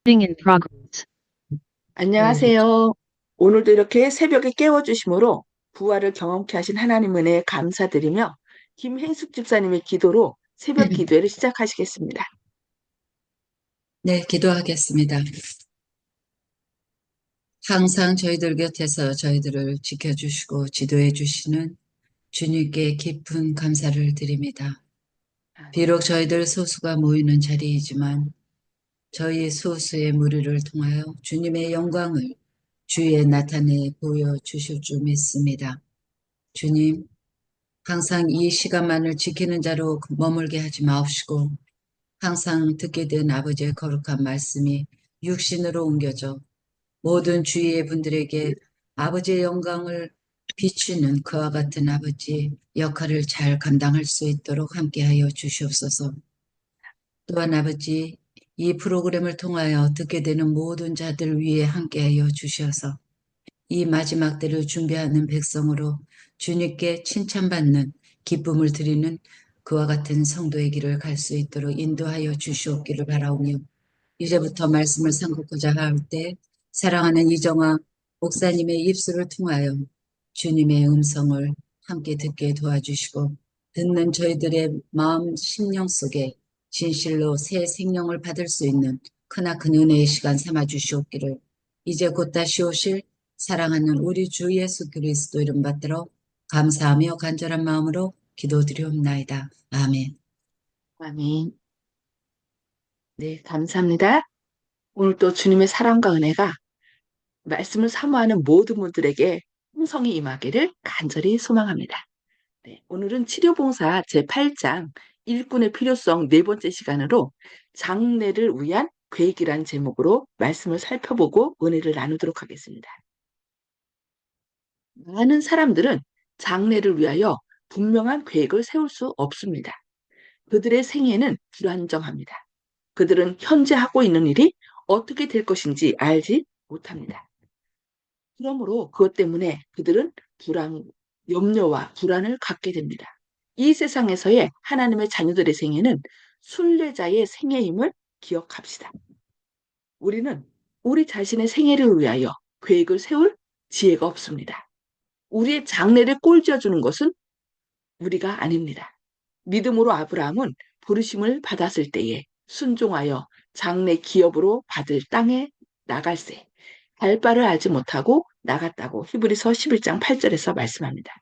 in progress. 네, 안녕하세요. 오늘도 이렇게 새벽에 깨워주심으로 부활을 경험케 하신 하나님 은혜에 감사드리며 김행숙 집사님의 기도로 새벽 기도회를 시작하시겠습니다. 네, 기도하겠습니다. 항상 저희들 곁에서 저희들을 지켜주시고 지도해 주시는 주님께 깊은 감사를 드립니다. 아멘. 비록 저희들 소수가 모이는 자리이지만 저희 소수의 무리를 통하여 주님의 영광을 주위에 나타내 보여주실 줄 믿습니다. 주님, 항상 이 시간만을 지키는 자로 머물게 하지 마옵시고 항상 듣게 된 아버지의 거룩한 말씀이 육신으로 옮겨져 모든 주위의 분들에게 아버지의 영광을 비추는 그와 같은 아버지 역할을 잘 감당할 수 있도록 함께하여 주시옵소서. 또한 아버지, 이 프로그램을 통하여 듣게 되는 모든 자들 위에 함께하여 주셔서 이 마지막 때를 준비하는 백성으로 주님께 칭찬받는 기쁨을 드리는 그와 같은 성도의 길을 갈 수 있도록 인도하여 주시옵기를 바라오며 이제부터 말씀을 삼고자 할 때 사랑하는 이정아 목사님의 입술을 통하여 주님의 음성을 함께 듣게 도와주시고 듣는 저희들의 마음 심령 속에 진실로 새 생명을 받을 수 있는 크나큰 은혜의 시간 삼아 주시옵기를 이제 곧 다시 오실 사랑하는 우리 주 예수 그리스도 이름 받들어 감사하며 간절한 마음으로 기도드리옵나이다. 아멘. 아멘. 네, 감사합니다. 오늘 또 주님의 사랑과 은혜가 말씀을 사모하는 모든 분들에게 풍성히 임하기를 간절히 소망합니다. 네, 오늘은 치료봉사 제8장 일꾼의 필요성 네 번째 시간으로 장래를 위한 계획이란 제목으로 말씀을 살펴보고 은혜를 나누도록 하겠습니다. 많은 사람들은 장래를 위하여 분명한 계획을 세울 수 없습니다. 그들의 생애는 불안정합니다. 그들은 현재 하고 있는 일이 어떻게 될 것인지 알지 못합니다. 그러므로 그것 때문에 그들은 염려와 불안을 갖게 됩니다. 이 세상에서의 하나님의 자녀들의 생애는 순례자의 생애임을 기억합시다. 우리는 우리 자신의 생애를 위하여 계획을 세울 지혜가 없습니다. 우리의 장래를 꼴지어주는 것은 우리가 아닙니다. 믿음으로 아브라함은 부르심을 받았을 때에 순종하여 장래 기업으로 받을 땅에 나갈새 갈 바를 알지 못하고 나갔다고 히브리서 11장 8절에서 말씀합니다.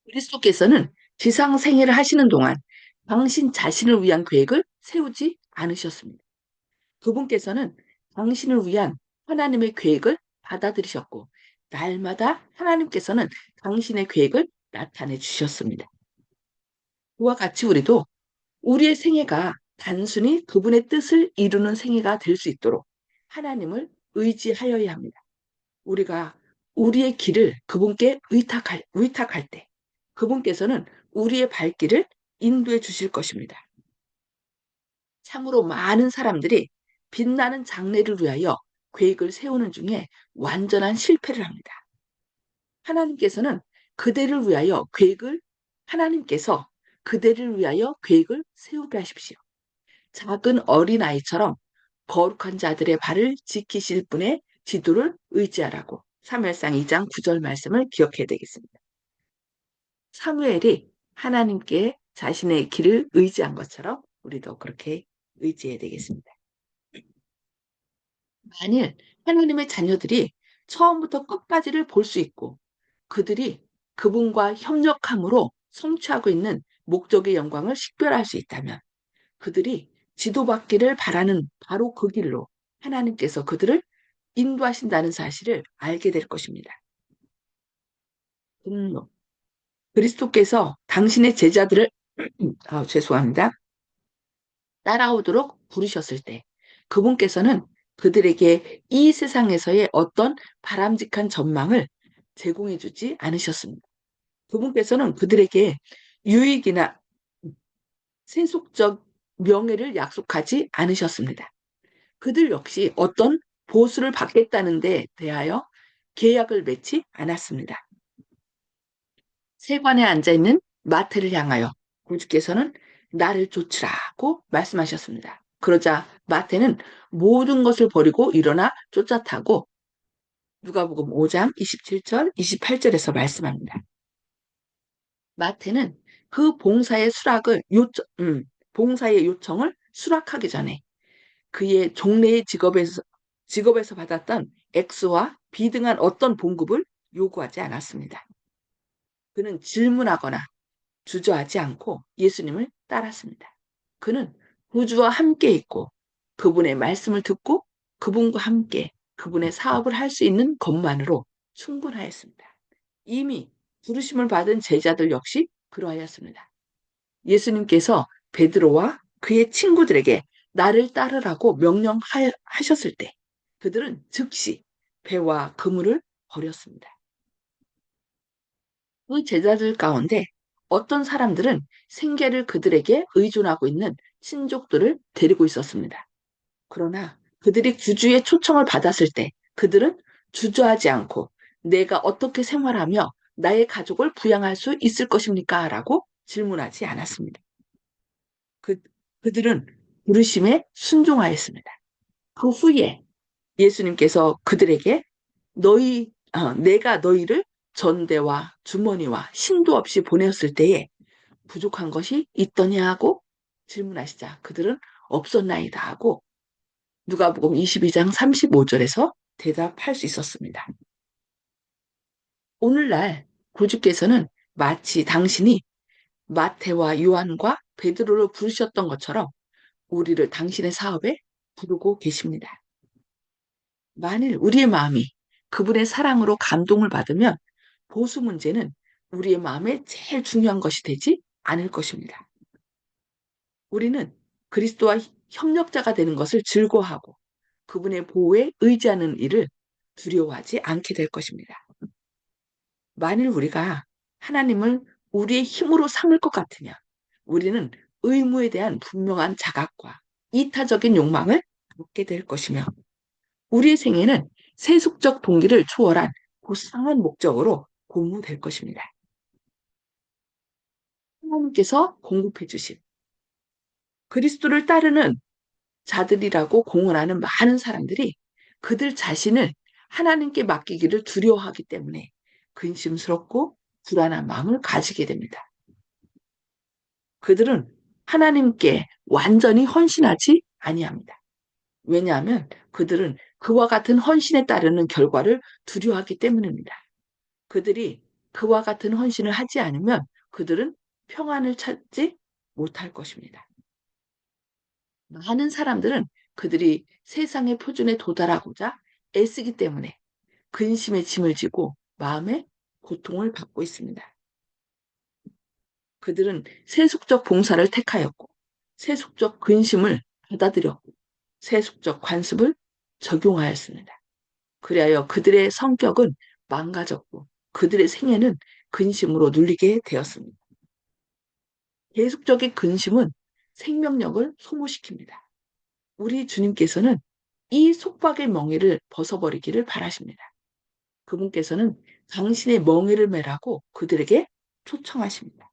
그리스도께서는 지상 생애를 하시는 동안 당신 자신을 위한 계획을 세우지 않으셨습니다. 그분께서는 당신을 위한 하나님의 계획을 받아들이셨고 날마다 하나님께서는 당신의 계획을 나타내 주셨습니다. 그와 같이 우리도 우리의 생애가 단순히 그분의 뜻을 이루는 생애가 될 수 있도록 하나님을 의지하여야 합니다. 우리가 우리의 길을 그분께 의탁할 때 그분께서는 우리의 발길을 인도해 주실 것입니다. 참으로 많은 사람들이 빛나는 장래를 위하여 계획을 세우는 중에 완전한 실패를 합니다. 하나님께서는 그대를 위하여 계획을 하나님께서 그대를 위하여 계획을 세우게 하십시오. 작은 어린아이처럼 거룩한 자들의 발을 지키실 분의 지도를 의지하라고 사무엘상 2장 9절 말씀을 기억해야 되겠습니다. 사무엘이 하나님께 자신의 길을 의지한 것처럼 우리도 그렇게 의지해야 되겠습니다. 만일 하나님의 자녀들이 처음부터 끝까지를 볼 수 있고 그들이 그분과 협력함으로 성취하고 있는 목적의 영광을 식별할 수 있다면 그들이 지도받기를 바라는 바로 그 길로 하나님께서 그들을 인도하신다는 사실을 알게 될 것입니다. 분노. 그리스도께서 당신의 제자들을 죄송합니다. 따라오도록 부르셨을 때 그분께서는 그들에게 이 세상에서의 어떤 바람직한 전망을 제공해 주지 않으셨습니다. 그분께서는 그들에게 유익이나 세속적 명예를 약속하지 않으셨습니다. 그들 역시 어떤 보수를 받겠다는 데 대하여 계약을 맺지 않았습니다. 세관에 앉아있는 마태를 향하여 구주께서는 나를 쫓으라고 말씀하셨습니다. 그러자 마태는 모든 것을 버리고 일어나 쫓아타고 누가복음 5장 27절, 28절에서 말씀합니다. 마태는 그 봉사의 요청을 수락하기 전에 그의 종래의 직업에서 받았던 X와 B 등한 어떤 봉급을 요구하지 않았습니다. 그는 질문하거나 주저하지 않고 예수님을 따랐습니다. 그는 구주와 함께 있고 그분의 말씀을 듣고 그분과 함께 그분의 사업을 할 수 있는 것만으로 충분하였습니다. 이미 부르심을 받은 제자들 역시 그러하였습니다. 예수님께서 베드로와 그의 친구들에게 나를 따르라고 명령하셨을 때 그들은 즉시 배와 그물을 버렸습니다. 그 제자들 가운데 어떤 사람들은 생계를 그들에게 의존하고 있는 친족들을 데리고 있었습니다. 그러나 그들이 구주의 초청을 받았을 때 그들은 주저하지 않고 내가 어떻게 생활하며 나의 가족을 부양할 수 있을 것입니까? 라고 질문하지 않았습니다. 그들은 부르심에 순종하였습니다. 그 후에 예수님께서 그들에게 내가 너희를 전대와 주머니와 신도 없이 보냈을 때에 부족한 것이 있더냐 하고 질문하시자 그들은 없었나이다 하고 누가복음 22장 35절에서 대답할 수 있었습니다. 오늘날 구주께서는 마치 당신이 마태와 요한과 베드로를 부르셨던 것처럼 우리를 당신의 사업에 부르고 계십니다. 만일 우리의 마음이 그분의 사랑으로 감동을 받으면 보수 문제는 우리의 마음에 제일 중요한 것이 되지 않을 것입니다. 우리는 그리스도와 협력자가 되는 것을 즐거워하고 그분의 보호에 의지하는 일을 두려워하지 않게 될 것입니다. 만일 우리가 하나님을 우리의 힘으로 삼을 것 같으면 우리는 의무에 대한 분명한 자각과 이타적인 욕망을 갖게 될 것이며 우리의 생애는 세속적 동기를 초월한 고상한 목적으로 고무될 것입니다. 하나님께서 공급해 주신 그리스도를 따르는 자들이라고 공언하는 많은 사람들이 그들 자신을 하나님께 맡기기를 두려워하기 때문에 근심스럽고 불안한 마음을 가지게 됩니다. 그들은 하나님께 완전히 헌신하지 아니합니다. 왜냐하면 그들은 그와 같은 헌신에 따르는 결과를 두려워하기 때문입니다. 그들이 그와 같은 헌신을 하지 않으면 그들은 평안을 찾지 못할 것입니다. 많은 사람들은 그들이 세상의 표준에 도달하고자 애쓰기 때문에 근심의 짐을 지고 마음의 고통을 받고 있습니다. 그들은 세속적 봉사를 택하였고 세속적 근심을 받아들였고 세속적 관습을 적용하였습니다. 그리하여 그들의 성격은 망가졌고 그들의 생애는 근심으로 눌리게 되었습니다. 계속적인 근심은 생명력을 소모시킵니다. 우리 주님께서는 이 속박의 멍에를 벗어버리기를 바라십니다. 그분께서는 당신의 멍에를 매라고 그들에게 초청하십니다.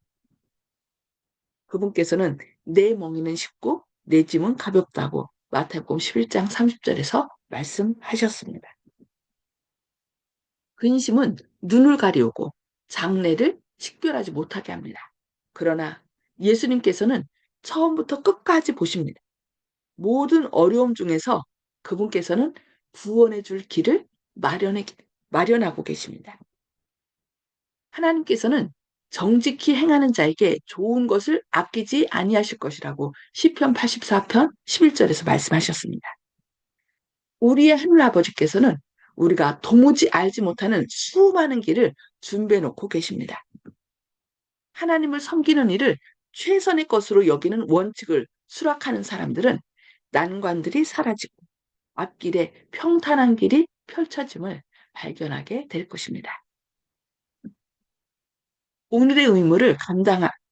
그분께서는 내 멍에는 쉽고 내 짐은 가볍다고 마태복음 11장 30절에서 말씀하셨습니다. 근심은 눈을 가리우고 장래를 식별하지 못하게 합니다. 그러나 예수님께서는 처음부터 끝까지 보십니다. 모든 어려움 중에서 그분께서는 구원해 줄 길을 마련하고 계십니다. 하나님께서는 정직히 행하는 자에게 좋은 것을 아끼지 아니하실 것이라고 시편 84편 11절에서 말씀하셨습니다. 우리의 하늘아버지께서는 우리가 도무지 알지 못하는 수많은 길을 준비해 놓고 계십니다. 하나님을 섬기는 일을 최선의 것으로 여기는 원칙을 수락하는 사람들은 난관들이 사라지고 앞길에 평탄한 길이 펼쳐짐을 발견하게 될 것입니다. 오늘의 의무를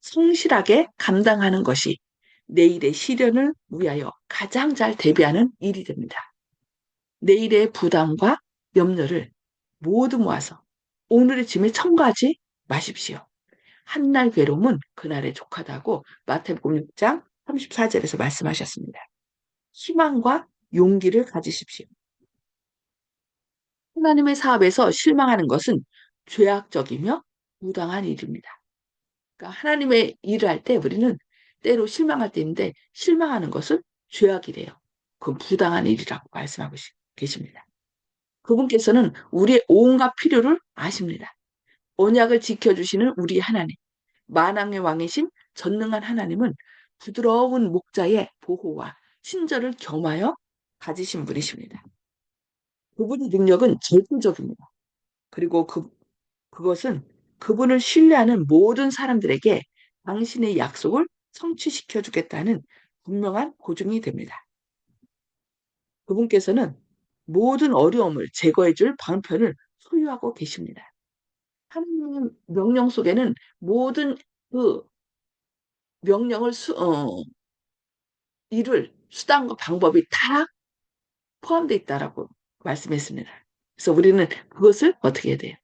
성실하게 감당하는 것이 내일의 시련을 위하여 가장 잘 대비하는 일이 됩니다. 내일의 부담과 염려를 모두 모아서 오늘의 짐에 첨가하지 마십시오. 한날 괴로움은 그날에 족하다고 마태복음 6장 34절에서 말씀하셨습니다. 희망과 용기를 가지십시오. 하나님의 사업에서 실망하는 것은 죄악적이며 부당한 일입니다. 그러니까 하나님의 일을 할 때 우리는 때로 실망할 때 있는데 실망하는 것은 죄악이래요. 그건 부당한 일이라고 말씀하고 계십니다. 그분께서는 우리의 온갖 필요를 아십니다. 언약을 지켜주시는 우리 하나님, 만왕의 왕이신 전능한 하나님은 부드러운 목자의 보호와 친절을 겸하여 가지신 분이십니다. 그분의 능력은 절대적입니다. 그리고 그것은 그분을 신뢰하는 모든 사람들에게 당신의 약속을 성취시켜 주겠다는 분명한 보증이 됩니다. 그분께서는 모든 어려움을 제거해 줄 방편을 소유하고 계십니다. 하나님의 명령 속에는 모든 그 명령을 이룰 수단과 방법이 다 포함되어 있다라고 말씀했습니다. 그래서 우리는 그것을 어떻게 해야 돼요?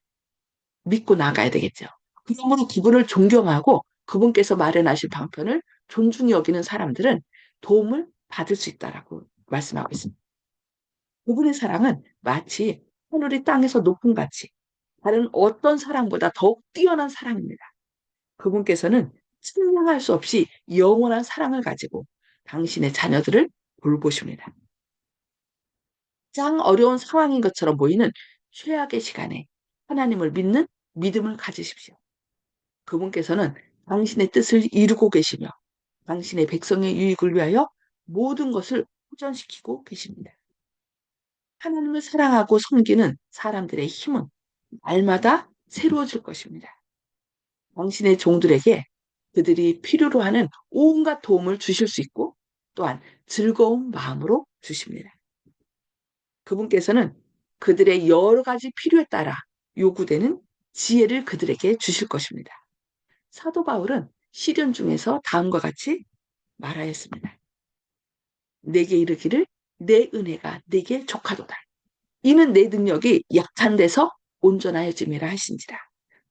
믿고 나가야 되겠죠. 그러므로 그분을 존경하고 그분께서 마련하신 방편을 존중히 여기는 사람들은 도움을 받을 수 있다라고 말씀하고 있습니다. 그분의 사랑은 마치 하늘이 땅에서 높은 같이 다른 어떤 사랑보다 더욱 뛰어난 사랑입니다. 그분께서는 측량할 수 없이 영원한 사랑을 가지고 당신의 자녀들을 돌보십니다. 가장 어려운 상황인 것처럼 보이는 최악의 시간에 하나님을 믿는 믿음을 가지십시오. 그분께서는 당신의 뜻을 이루고 계시며 당신의 백성의 유익을 위하여 모든 것을 호전시키고 계십니다. 하나님을 사랑하고 섬기는 사람들의 힘은 날마다 새로워질 것입니다. 당신의 종들에게 그들이 필요로 하는 온갖 도움을 주실 수 있고 또한 즐거운 마음으로 주십니다. 그분께서는 그들의 여러 가지 필요에 따라 요구되는 지혜를 그들에게 주실 것입니다. 사도 바울은 시련 중에서 다음과 같이 말하였습니다. 내게 이르기를 내 은혜가 내게 족하도다. 이는 내 능력이 약한 데서 온전하여짐이라 하신지라.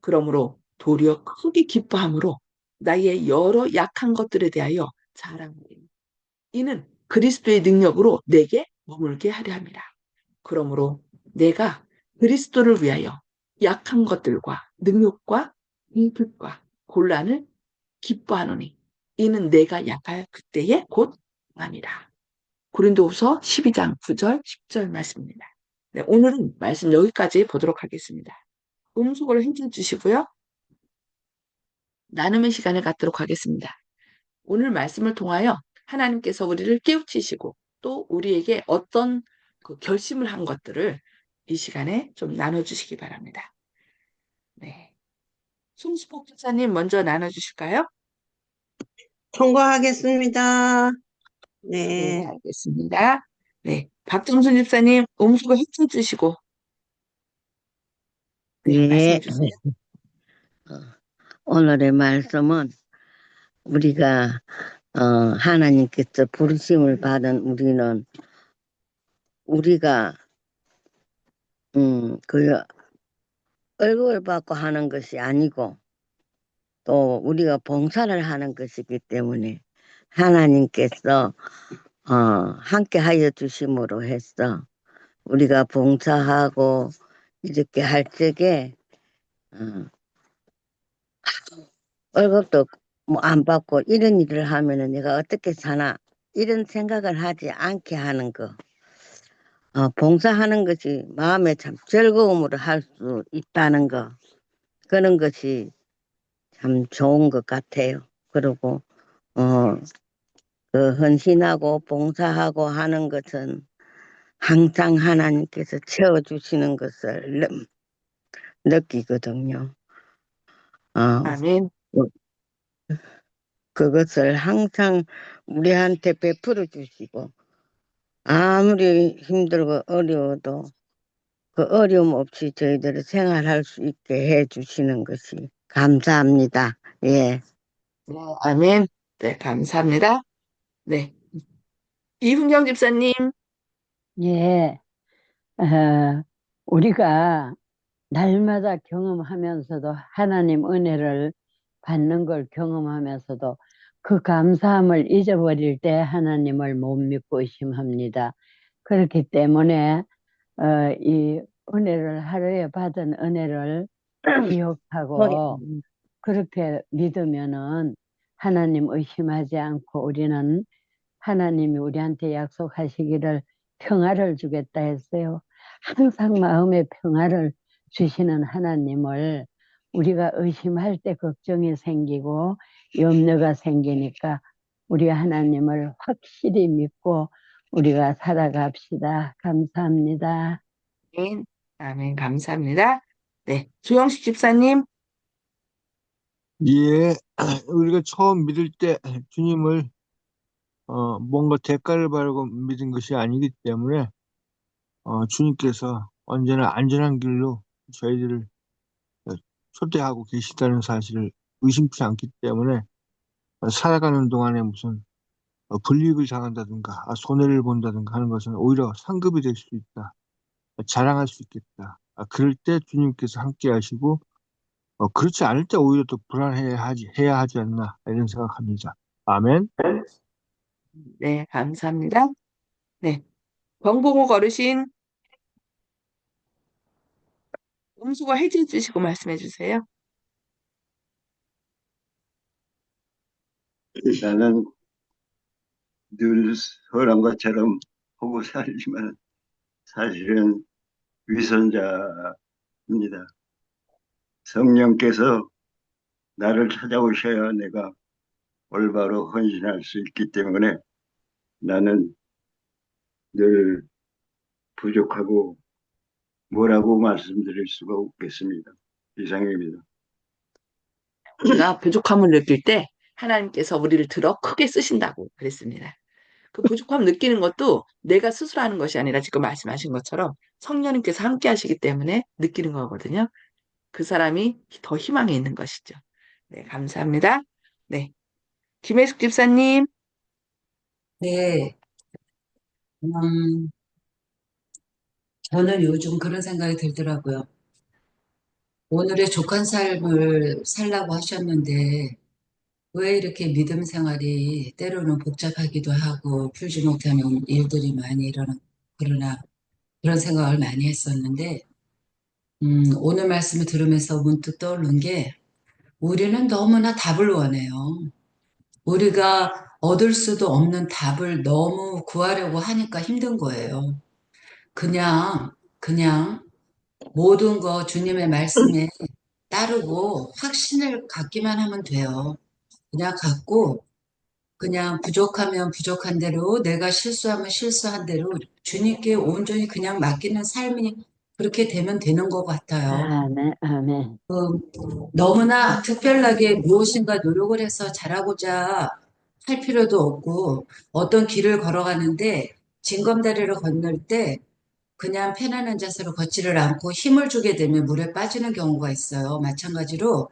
그러므로 도리어 크게 기뻐함으로 나의 여러 약한 것들에 대하여 자랑하리니 이는 그리스도의 능력으로 내게 머물게 하려 함이라. 그러므로 내가 그리스도를 위하여 약한 것들과 능력과 공핍과 곤란을 기뻐하노니 이는 내가 약할 그때에 곧 남이라. 고린도후서 12장 9절 10절 말씀입니다. 네, 오늘은 말씀 여기까지 보도록 하겠습니다. 음속으로 해줄 주시고요. 나눔의 시간을 갖도록 하겠습니다. 오늘 말씀을 통하여 하나님께서 우리를 깨우치시고 또 우리에게 어떤 그 결심을 한 것들을 이 시간에 좀 나눠주시기 바랍니다. 네. 송수복 집사님 먼저 나눠주실까요? 통과하겠습니다. 네, 네, 알겠습니다. 네, 박정순 집사님 음수거 해쳐 주시고 네, 말씀해 네. 주세요. 오늘의 말씀은 우리가 하나님께서 부르심을 받은 우리가 그 월급을 받고 하는 것이 아니고 또 우리가 봉사를 하는 것이기 때문에 하나님께서 함께 하여 주심으로 해서 우리가 봉사하고 이렇게 할 적에 어, 월급도 뭐 안 받고 이런 일을 하면은 내가 어떻게 사나 이런 생각을 하지 않게 하는 거. 봉사하는 것이 마음에 참 즐거움으로 할 수 있다는 거. 그런 것이 참 좋은 것 같아요. 그리고 어, 그 헌신하고 봉사하고 하는 것은 항상 하나님께서 채워주시는 것을 느끼거든요. 아멘. 그것을 항상 우리한테 베풀어 주시고 아무리 힘들고 어려워도 그 어려움 없이 저희들을 생활할 수 있게 해 주시는 것이 감사합니다. 예. 네, 아멘. 네, 감사합니다. 네, 이훈경 집사님. 예, 우리가 날마다 경험하면서도 하나님 은혜를 받는 걸 경험하면서도 그 감사함을 잊어버릴 때 하나님을 못 믿고 의심합니다. 그렇기 때문에 이 은혜를 하루에 받은 은혜를 기억하고 그렇게 믿으면은 하나님 의심하지 않고 우리는 하나님이 우리한테 약속하시기를 평화를 주겠다 했어요. 항상 마음의 평화를 주시는 하나님을 우리가 의심할 때 걱정이 생기고 염려가 생기니까 우리 하나님을 확실히 믿고 우리가 살아갑시다. 감사합니다. 아멘. 아멘. 감사합니다. 네. 조영식 집사님. 예, 우리가 처음 믿을 때 주님을 뭔가 대가를 바라고 믿은 것이 아니기 때문에 주님께서 언제나 안전한 길로 저희들을 초대하고 계시다는 사실을 의심치 않기 때문에 살아가는 동안에 무슨 불이익을 당한다든가 손해를 본다든가 하는 것은 오히려 상급이 될 수 있다. 자랑할 수 있겠다. 그럴 때 주님께서 함께 하시고 그렇지 않을 때 오히려 또 해야 하지 않나 이런 생각합니다. 아멘. 네. 감사합니다. 네. 정봉욱 어르신. 음수거 해제해 주시고 말씀해 주세요. 나는 늘 선한 것처럼 보고 살지만 사실은 위선자입니다. 성령께서 나를 찾아오셔야 내가 올바로 헌신할 수 있기 때문에 나는 늘 부족하고 뭐라고 말씀드릴 수가 없겠습니다. 이상입니다. 우리가 부족함을 느낄 때 하나님께서 우리를 들어 크게 쓰신다고 그랬습니다. 그 부족함 느끼는 것도 내가 스스로 하는 것이 아니라 지금 말씀하신 것처럼 성령님께서 함께 하시기 때문에 느끼는 거거든요. 그 사람이 더 희망이 있는 것이죠. 네, 감사합니다. 네. 김혜숙 집사님. 네, 저는 요즘 그런 생각이 들더라고요. 오늘의 족한 삶을 살라고 하셨는데, 왜 이렇게 믿음 생활이 때로는 복잡하기도 하고 풀지 못하는 일들이 많이 그러나 그런 생각을 많이 했었는데, 오늘 말씀을 들으면서 문득 떠오른 게, 우리는 너무나 답을 원해요. 우리가 얻을 수도 없는 답을 너무 구하려고 하니까 힘든 거예요. 그냥 모든 거 주님의 말씀에 따르고 확신을 갖기만 하면 돼요. 그냥 갖고 그냥 부족하면 부족한 대로 내가 실수하면 실수한 대로 주님께 온전히 그냥 맡기는 삶이 그렇게 되면 되는 것 같아요. 아멘, 아멘. 너무나 특별하게 무엇인가 노력을 해서 잘하고자 할 필요도 없고 어떤 길을 걸어가는데 징검다리를 건널 때 그냥 편안한 자세로 걷지를 않고 힘을 주게 되면 물에 빠지는 경우가 있어요. 마찬가지로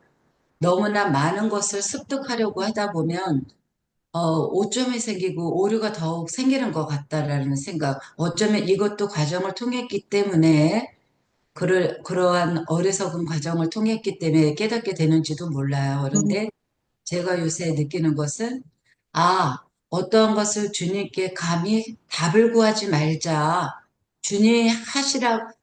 너무나 많은 것을 습득하려고 하다 보면 오점이 생기고 오류가 더욱 생기는 것 같다라는 생각. 어쩌면 이것도 과정을 통했기 때문에 그러한 어리석은 과정을 통했기 때문에 깨닫게 되는지도 몰라요. 그런데 제가 요새 느끼는 것은, 어떠한 것을 주님께 감히 답을 구하지 말자. 주님이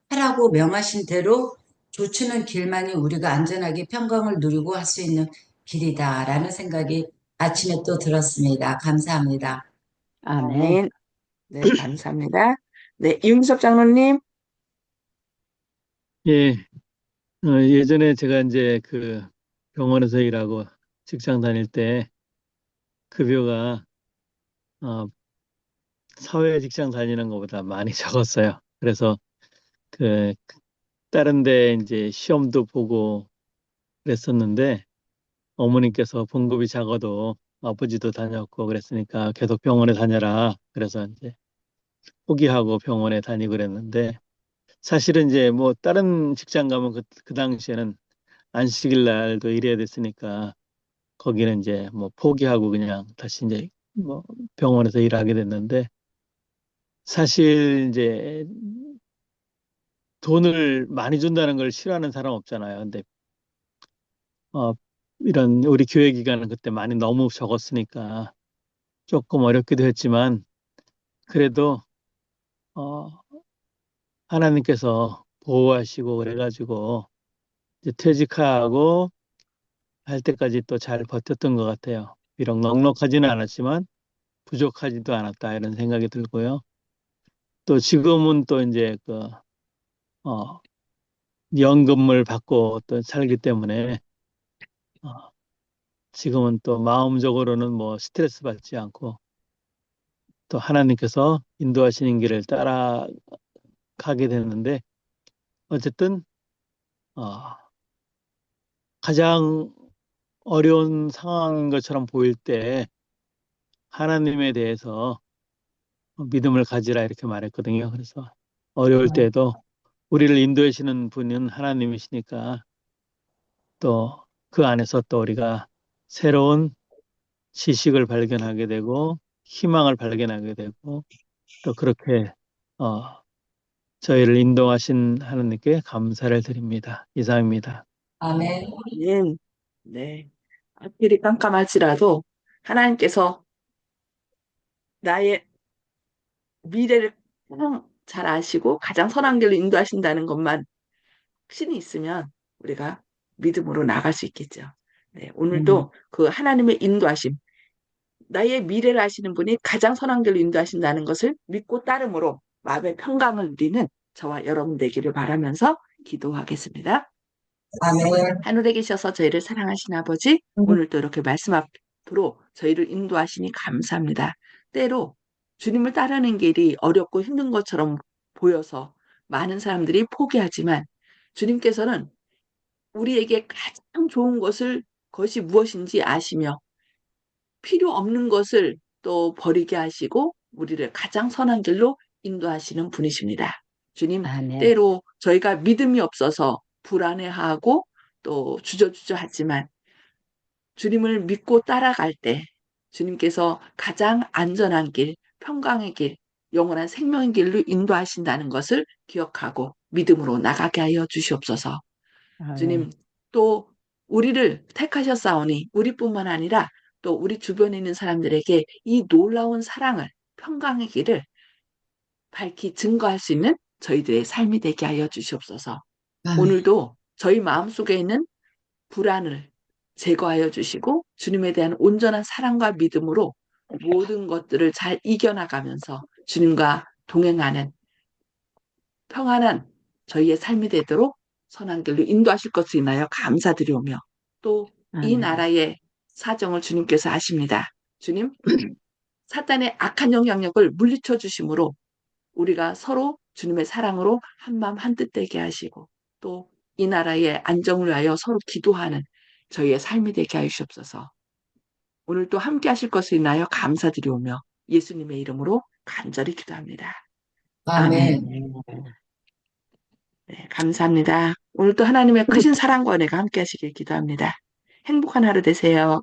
하라고 명하신 대로 조치는 길만이 우리가 안전하게 평강을 누리고 할 수 있는 길이다라는 생각이 아침에 또 들었습니다. 감사합니다. 아멘. 아멘. 네, 감사합니다. 네, 이윤섭 장로님. 예, 예전에 제가 이제 그 병원에서 일하고 직장 다닐 때 급여가 어, 사회 직장 다니는 것보다 많이 적었어요. 그래서 그 다른 데 이제 시험도 보고 그랬었는데 어머님께서 봉급이 작아도 아버지도 다녔고 그랬으니까 계속 병원에 다녀라. 그래서 이제 포기하고 병원에 다니고 그랬는데 사실은 이제 뭐 다른 직장 가면 그 당시에는 안식일 날도 일해야 됐으니까 거기는 이제 뭐 포기하고 그냥 다시 이제 뭐 병원에서 일하게 됐는데 사실 이제 돈을 많이 준다는 걸 싫어하는 사람 없잖아요. 근데 어 이런 우리 교회 기간은 그때 많이 너무 적었으니까 조금 어렵기도 했지만 그래도 어, 하나님께서 보호하시고 그래가지고 이제 퇴직하고 할 때까지 또 잘 버텼던 것 같아요. 비록 넉넉하지는 않았지만 부족하지도 않았다 이런 생각이 들고요. 또 지금은 또 이제 어, 연금을 받고 또 살기 때문에 어, 지금은 또 마음적으로는 뭐 스트레스 받지 않고 또 하나님께서 인도하시는 길을 따라가게 됐는데 어쨌든 어, 가장 어려운 상황인 것처럼 보일 때 하나님에 대해서 믿음을 가지라 이렇게 말했거든요. 그래서 어려울 때에도 우리를 인도하시는 분은 하나님이시니까 또 그 안에서 또 우리가 새로운 지식을 발견하게 되고 희망을 발견하게 되고 또 그렇게 어, 저희를 인도하신 하나님께 감사를 드립니다. 이상입니다. 아멘. 아멘. 네. 앞길이 깜깜할지라도 하나님께서 나의 미래를 가장 잘 아시고 가장 선한 길로 인도하신다는 것만 확신이 있으면 우리가 믿음으로 나갈 수 있겠죠. 네, 오늘도 그 하나님의 인도하심, 나의 미래를 아시는 분이 가장 선한 길로 인도하신다는 것을 믿고 따름으로 마음의 평강을 누리는 저와 여러분 되기를 바라면서 기도하겠습니다. 아멘. 하늘에 계셔서 저희를 사랑하신 아버지, 오늘도 이렇게 말씀 앞으로 저희를 인도하시니 감사합니다. 때로 주님을 따르는 길이 어렵고 힘든 것처럼 보여서 많은 사람들이 포기하지만 주님께서는 우리에게 가장 좋은 것이 무엇인지 아시며 필요 없는 것을 또 버리게 하시고 우리를 가장 선한 길로 인도하시는 분이십니다. 주님, 아멘. 때로 저희가 믿음이 없어서 불안해하고 또 주저주저하지만 주님을 믿고 따라갈 때 주님께서 가장 안전한 길, 평강의 길, 영원한 생명의 길로 인도하신다는 것을 기억하고 믿음으로 나가게 하여 주시옵소서. 주님, 아멘. 또 우리를 택하셨사오니 우리뿐만 아니라 또 우리 주변에 있는 사람들에게 이 놀라운 사랑을, 평강의 길을 밝히 증거할 수 있는 저희들의 삶이 되게 하여 주시옵소서. 아멘. 오늘도 저희 마음속에 있는 불안을 제거하여 주시고 주님에 대한 온전한 사랑과 믿음으로 모든 것들을 잘 이겨나가면서 주님과 동행하는 평안한 저희의 삶이 되도록 선한 길로 인도하실 것을 인하여 감사드리오며 또 이 아멘. 나라의 사정을 주님께서 아십니다. 주님, 사탄의 악한 영향력을 물리쳐 주심으로 우리가 서로 주님의 사랑으로 한마음 한뜻 되게 하시고 또 이 나라의 안정을 위하여 서로 기도하는 저희의 삶이 되게 하시옵소서. 오늘 또 함께 하실 것을 인하여 감사드리오며 예수님의 이름으로 간절히 기도합니다. 아멘. 아멘. 네, 감사합니다. 오늘 또 하나님의 크신 사랑과 은혜가 함께 하시길 기도합니다. 행복한 하루 되세요.